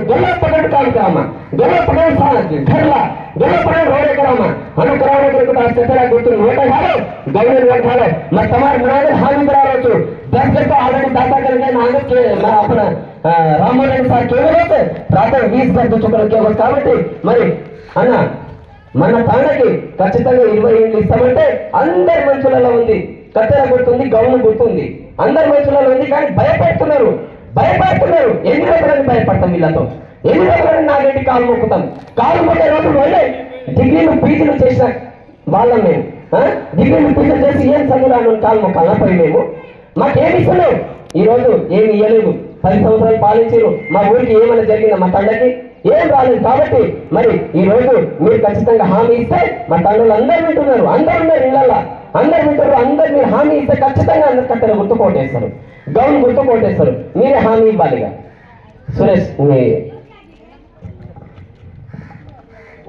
गला पकड़ काम करामा गला पकड़ घरला गला पकड़ रोडे करामा अनु करावणे కొరకు అస్తరా గుర్తు నోట झाले गवर्नर वर्क झाले मैं तमार मनाने हाल करा रहा हूं 10 घंटा ऑलरेडी दाता करके नागत के मैं अपना राममोहन సార్ కేవలం రాత్రి 20 గంటలు చుక్కలు కేవలం కాబట్టి మరి అన్న మన తాండకి ఖచ్చితంగా 20 ఏళ్ళు ఇస్తామంటే అందరి మనుషులలో ఉంది కత్తెర గుర్తుంది గవర్నర్ గుర్తుంది అందరి మనుషులలో ఉంది కానీ భయపడుతున్నారు ఎన్ని రోజులని భయపడతాం వీళ్ళతో ఎన్ని రోజులని నాగేటి కాలు మొక్కుతాం కాలు మొక్కే రోజులు వాళ్ళే డిగ్రీలు పీజీలు చేసిన వాళ్ళం మేము డిగ్రీలు పీజీలు చేసి ఏం చదువురాను కాలు మొక్కాలా పై మేము మాకేమి ఇస్తున్నావు ఈ రోజు ఏమి ఇవ్వలేదు 10 సంవత్సరాలు పాలించారు మా ఊరికి ఏమైనా జరిగిందా మా తండ్రికి ఏం రాలేదు కాబట్టి మరి ఈ రోజు మీరు ఖచ్చితంగా హామీ ఇస్తే మా తండ్రులు అందరూ వింటున్నారు అందరూ ఉన్నారు ఇళ్ళల్లో అందరు వింటారు అందరు మీరు హామీ ఇస్తే ఖచ్చితంగా అందరు కట్టెలు గుర్తు కోటేస్తారు గౌన్ గుర్తు కోటేస్తారు మీరే హామీ ఇవ్వాలిగా సురేష్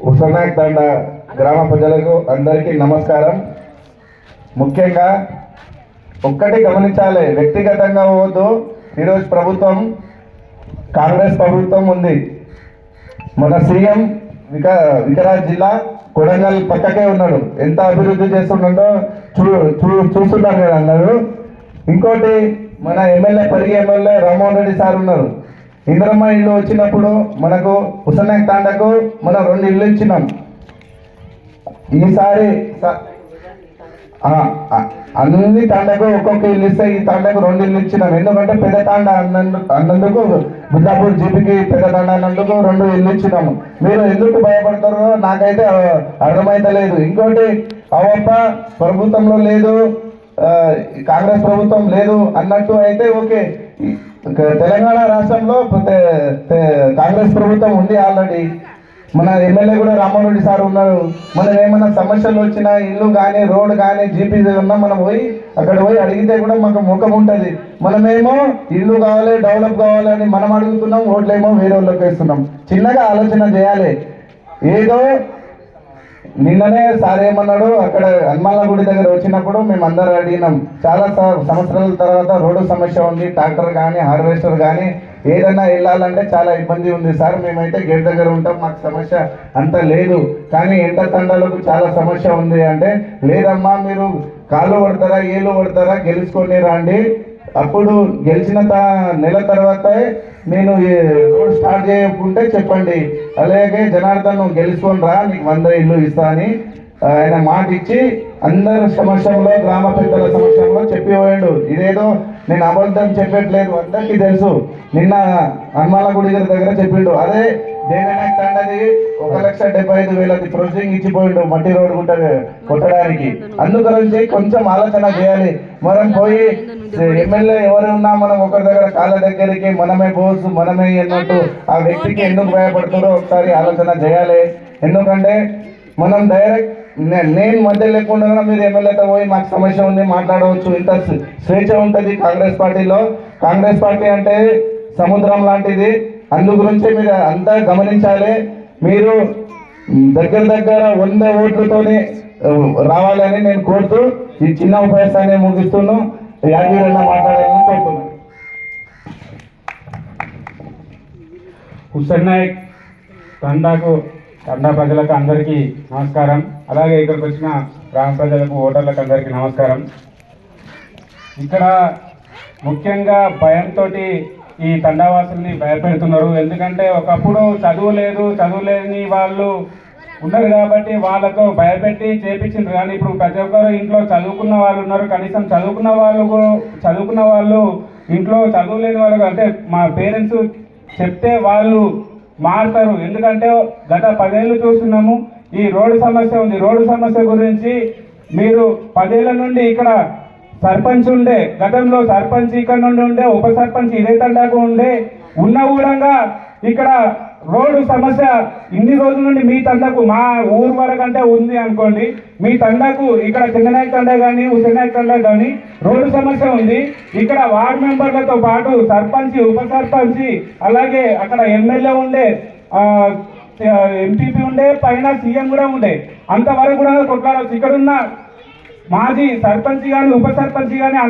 హుస్సేన్ తండా గ్రామ ప్రజలకు అందరికీ నమస్కారం. ముఖ్యంగా ఒక్కటి గమనించాలి, వ్యక్తిగతంగా పోవద్దు. ఈరోజు ప్రభుత్వం కాంగ్రెస్ ప్రభుత్వం ఉంది. మన సీఎం వికారాబాద్ జిల్లా కొడంగల్ పక్కకే ఉన్నాడు. ఎంత అభివృద్ధి చేస్తున్నాడో చూస్తున్నారు కదా అన్నారు. ఇంకోటి మన MLA Parigi MLA Rammohan Reddy sir ఉన్నారు. ఇంద్రమ్మ ఇల్లు వచ్చినప్పుడు మనకు హుస్సేన్ తాండకు మనం 2 ఇళ్ళు ఇచ్చినాం. ఈసారి అన్ని తాండకు ఒక్కొక్క ఇల్లు ఇస్తే ఈ తాండకు 2 ఇళ్ళు ఇచ్చినాం. ఎందుకంటే పెద్ద తాండ అన్నందుకు బుద్ధాపూర్ జీపీకి పెద్ద తాండ అన్నందుకు 2 ఇళ్ళు ఇచ్చినాము. మీరు ఎందుకు భయపడతారో నాకైతే అర్థమైతలేదు. ఇంకోటి అవప్ప ప్రభుత్వంలో లేదు, కాంగ్రెస్ ప్రభుత్వం లేదు అన్నట్టు అయితే ఓకే. తెలంగాణ రాష్ట్రంలో కాంగ్రెస్ ప్రభుత్వం ఉంది ఆల్రెడీ. మన ఎమ్మెల్యే కూడా రామ్మోహన్ రెడ్డి సార్ ఉన్నారు. మనం ఏమైనా సమస్యలు వచ్చినా ఇల్లు కానీ రోడ్ కానీ జీపీ ఉన్నా మనం పోయి అక్కడ పోయి అడిగితే కూడా మాకు ముఖం ఉంటుంది. మనమేమో ఇల్లు కావాలి డెవలప్ కావాలని మనం అడుగుతున్నాం, ఓట్లేమో వేరే వాళ్ళకి వేస్తున్నాం. చిన్నగా ఆలోచన చేయాలి. ఏదో నిన్ననే సార్ ఏమన్నాడు, అక్కడ హనుమాన్ల గుడి దగ్గర వచ్చినప్పుడు మేము అందరూ అడిగినాం. చాలా సంవత్సరాల తర్వాత రోడ్డు సమస్య ఉంది, ట్రాక్టర్ కానీ హార్వెస్టర్ కానీ ఏదైనా వెళ్ళాలంటే చాలా ఇబ్బంది ఉంది సార్. మేమైతే గేట్ దగ్గర ఉంటాం, మాకు సమస్య అంత లేదు, కానీ ఎండ తండాలకు చాలా సమస్య ఉంది అంటే, లేదమ్మా మీరు కాళ్ళు పడతారా ఏళ్ళు పడతారా గెలుచుకొని రండి, అప్పుడు గెలిచిన నెల తర్వాత నేను రోడ్ స్టార్ట్ చేయకుంటే చెప్పండి, అలాగే జనార్దన్ నువ్వు గెలుచుకొని రా నీకు 100 ఇల్లు ఇస్తా అని ఆయన మాట ఇచ్చి అందరి సమక్షంలో గ్రామ పెద్దల సమక్షంలో చెప్పిపోయాడు. ఇదేదో నేను అబద్ధం చెప్పట్లేదు, అందరికీ తెలుసు. నిన్న హనుమాన్ల గుడి దగ్గర చెప్పిండు. అదే దేవేనాయక్ తండది 1,75,000 ప్రొసీడింగ్ ఇచ్చిపోయిండు మట్టి రోడ్డు కొట్టడానికి. అందుగురించి కొంచెం ఆలోచన చేయాలి. మనం పోయి ఎమ్మెల్యే ఎవరు ఉన్నా మనం ఒకరి దగ్గర కాళ్ళ దగ్గరికి మనమే బోసు మనమే అన్నట్టు ఆ వ్యక్తికి ఎందుకు భయపడుతుందో ఒకసారి ఆలోచన చేయాలి. ఎందుకంటే మనం డైరెక్ట్ నేను మధ్య లేకుండా మీరు ఎమ్మెల్యేతో పోయి మాకు సమస్య ఉంది మాట్లాడవచ్చు, ఇంత స్వేచ్ఛ ఉంటుంది కాంగ్రెస్ పార్టీలో. కాంగ్రెస్ పార్టీ అంటే సముద్రం లాంటిది. అందు గురించి మీరు అంతా గమనించాలి. మీరు దగ్గర 100 ఓట్లతోనే రావాలని నేను కోరుతూ ఈ చిన్న ఉపన్యాసాన్ని ముగిస్తున్నాను. యాదగిరన్న మాట్లాడాలని కోరుతున్నాను. హుస్సేన్ నాయక్ తండా ప్రజలకు అందరికీ నమస్కారం. అలాగే ఇక్కడికి వచ్చిన గ్రామ ప్రజలకు ఓటర్లకు అందరికీ నమస్కారం. ఇక్కడ ముఖ్యంగా భయంతో ఈ తండావాసుల్ని భయపెడుతున్నారు. ఎందుకంటే ఒకప్పుడు చదువు లేని వాళ్ళు ఉన్నారు కాబట్టి వాళ్ళతో భయపెట్టి చేపించారు. కానీ ఇప్పుడు ప్రతి ఒక్కరు ఇంట్లో చదువుకున్న వాళ్ళు ఉన్నారు. కనీసం చదువుకున్న వాళ్ళు ఇంట్లో చదువు లేని వాళ్ళు అంటే మా పేరెంట్స్ చెప్తే వాళ్ళు మారుతారు. ఎందుకంటే గత 10 ఏళ్ళు చూస్తున్నాము ఈ రోడ్డు సమస్య ఉంది. రోడ్డు సమస్య గురించి మీరు 10 ఏళ్ళ నుండి ఇక్కడ సర్పంచ్ ఉండే, గతంలో సర్పంచ్ ఇక్కడ నుండి ఉండే, ఉప సర్పంచ్ ఇదే తండాకు ఉండే ఉన్న కూడా ఇక్కడ రోడ్డు సమస్య ఇన్ని రోజుల నుండి మీ తండాకు మా ఊరు వరకు అంటే ఉంది అనుకోండి, మీ తండాకు ఇక్కడ చిన్ననాయక్ తండా కానీ హుస్సేన్ నాయక్ తండా కానీ రోడ్డు సమస్య ఉంది. ఇక్కడ వార్డు మెంబర్లతో పాటు సర్పంచ్ ఉప సర్పంచ్ అలాగే అక్కడ ఎమ్మెల్యే ఉండే, ఎంపీపీ ఉండే, పైన సీఎం కూడా ఉండే, అంతవరకు కూడా కొట్లాడవచ్చు. ఇక్కడున్న మాజీ సర్పంచ్ కానీ ఉప సర్పంచ్ కానీ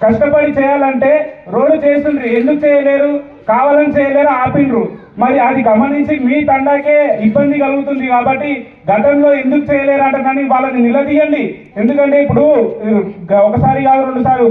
కష్టపడి చేయాలంటే రోడ్డు చేస్తుండ్రు. ఎందుకు చేయలేరు? కావాలని చేయలేరు, ఆపిండ్రు. మరి అది గమనించి మీ తండాకే ఇబ్బంది కలుగుతుంది కాబట్టి గతంలో ఎందుకు చేయలేరు అంటారని వాళ్ళని నిలదీయండి. ఎందుకంటే ఇప్పుడు ఒకసారి కాదు 2 సార్లు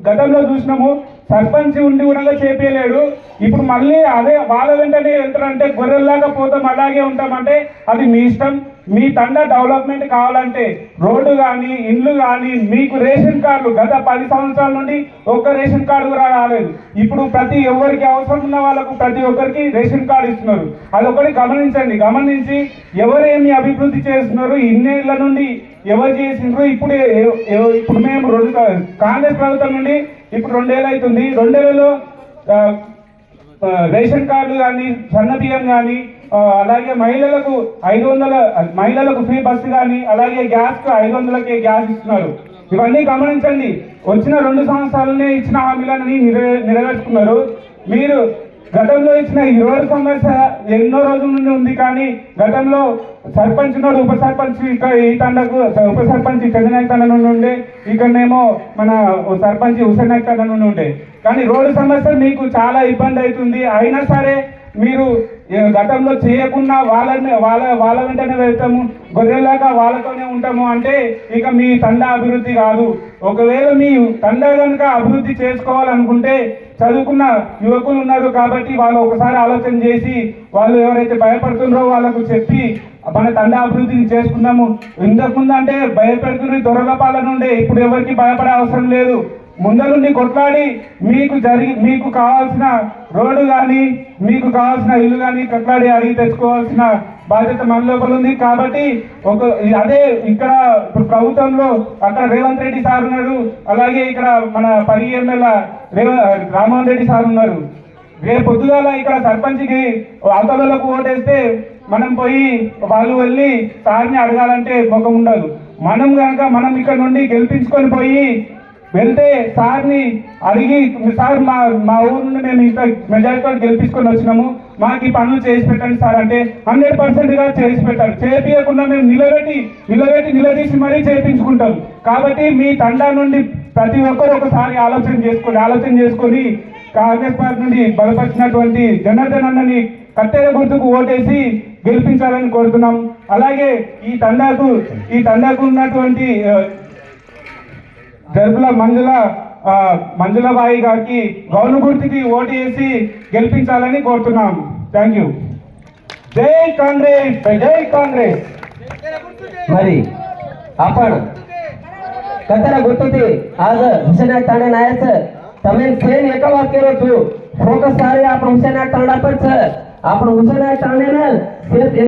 గతంలో చూసినాము, సర్పంచ్ ఉండి కూడా చేపేయలేడు. ఇప్పుడు మళ్ళీ అదే వాళ్ళ వెంటనే వెళ్తారంటే గొర్రెల్లాగా పోతాం, అలాగే ఉంటామంటే అది మీ ఇష్టం. మీ తండా డెవలప్మెంట్ కావాలంటే రోడ్డు కానీ ఇండ్లు కానీ, మీకు రేషన్ కార్డులు గత 10 సంవత్సరాల నుండి ఒక్క రేషన్ కార్డు కూడా రాలేదు. ఇప్పుడు ప్రతి ఎవరికి అవసరం ఉన్న వాళ్ళకు ప్రతి ఒక్కరికి రేషన్ కార్డు ఇస్తున్నారు. అదొకటి గమనించండి. గమనించి ఎవరేమి అభివృద్ధి చేస్తున్నారు, ఇన్నేళ్ల నుండి ఎవరు చేసిండ్రు, ఇప్పుడు మేము కాంగ్రెస్ ప్రభుత్వం నుండి ఇప్పుడు 2 ఏళ్ళు అవుతుంది. 2 ఏళ్లలో రేషన్ కార్డు కానీ, సన్న బియ్యం కానీ, అలాగే మహిళలకు 500 మహిళలకు ఫ్రీ బస్సు కానీ, అలాగే గ్యాస్కు 500కే గ్యాస్ ఇస్తున్నారు. ఇవన్నీ గమనించండి. వచ్చిన 2 సంవత్సరాలనే ఇచ్చిన హామీలని నెరవేర్చుకున్నారు. మీరు గతంలో ఇచ్చిన ఈ రోడ్డు సమస్య ఎన్నో రోజుల నుండి ఉంది. కానీ గతంలో సర్పంచ్ నోడు ఉప సర్పంచ్ ఇక్కడ ఈ తండకు ఉప సర్పంచ్ చంద్రనాయక్ తండ నుండి ఉండే, ఇక్కడనేమో మన సర్పంచ్ హుసేన్ నాయక్ తండ నుండి ఉండే. కానీ రోడ్డు సమస్య మీకు చాలా ఇబ్బంది అవుతుంది. అయినా సరే మీరు గతంలో చేయకుండా వాళ్ళ వెంటనే వెళ్తాము, గొర్రెలాగా వాళ్ళతోనే ఉంటాము అంటే ఇక మీ తండా అభివృద్ధి కాదు. ఒకవేళ మీ తండా కనుక అభివృద్ధి చేసుకోవాలనుకుంటే చదువుకున్న యువకులు ఉన్నారు కాబట్టి వాళ్ళు ఒకసారి ఆలోచన చేసి వాళ్ళు ఎవరైతే భయపడుతున్నారో వాళ్ళకు చెప్పి మన తండా అభివృద్ధిని చేసుకుందాము. ఇంతకుముందు అంటే భయపెడుతున్న దొరల పాలన ఉండే, ఇప్పుడు ఎవరికి భయపడే అవసరం లేదు. ముందరుండి కొట్లాడి మీకు కావాల్సిన రోడ్డు కానీ, మీకు కావాల్సిన ఇల్లు కానీ కొట్లాడి అడిగి తెచ్చుకోవాల్సిన బాధ్యత మన లోపల ఉంది. కాబట్టి అదే ఇక్కడ ఇప్పుడు ప్రభుత్వంలో అక్కడ రేవంత్ రెడ్డి సార్ ఉన్నారు, అలాగే ఇక్కడ మన పరి ఎమ్మెల్యే రామ్మోహన్ రెడ్డి సార్ ఉన్నారు. రేపు పొద్దుగాల ఇక్కడ సర్పంచ్కి అవతలకు ఓటేస్తే మనం పోయి వాళ్ళు వెళ్ళి సార్ని అడగాలంటే ముఖం ఉండదు. మనం ఇక్కడ నుండి గెలిపించుకొని పోయి వెళ్తే సార్ని అడిగి, సార్ మా ఊరు నుండి మేము ఇంత మెజారిటీతో గెలిపించుకొని వచ్చినాము, మాకు ఈ పనులు చేసి పెట్టండి సార్ అంటే 100%గా చేసి పెట్టారు. చేపించకుండా మేము నిలదీసి మరీ చేయించుకుంటాం. కాబట్టి మీ తండా నుండి ప్రతి ఒక్కరు ఒకసారి ఆలోచన చేసుకొని కాంగ్రెస్ పార్టీ నుండి బలపరిచినటువంటి జనార్దన్ అన్నని కట్టెల గుర్తుకు ఓటేసి గెలిపించాలని కోరుతున్నాం. అలాగే ఈ తండాకు ఉన్నటువంటి జరుపుల మంజులబాయి గారికి గౌను గుర్తుకి ఓటు వేసి గెలిపించాలని కోరుతున్నాం. Thank you. జై కాంగ్రెస్, జై काँग्रेस. మరి आपण कचरा गुर्तुती आज हुसेन ताणे नायाचं તમે સેન એક વાત કરો છો ફોકસ સારી આપણે હુસેન તાંડા પર છે. આપણે હુસેન તાંડે ને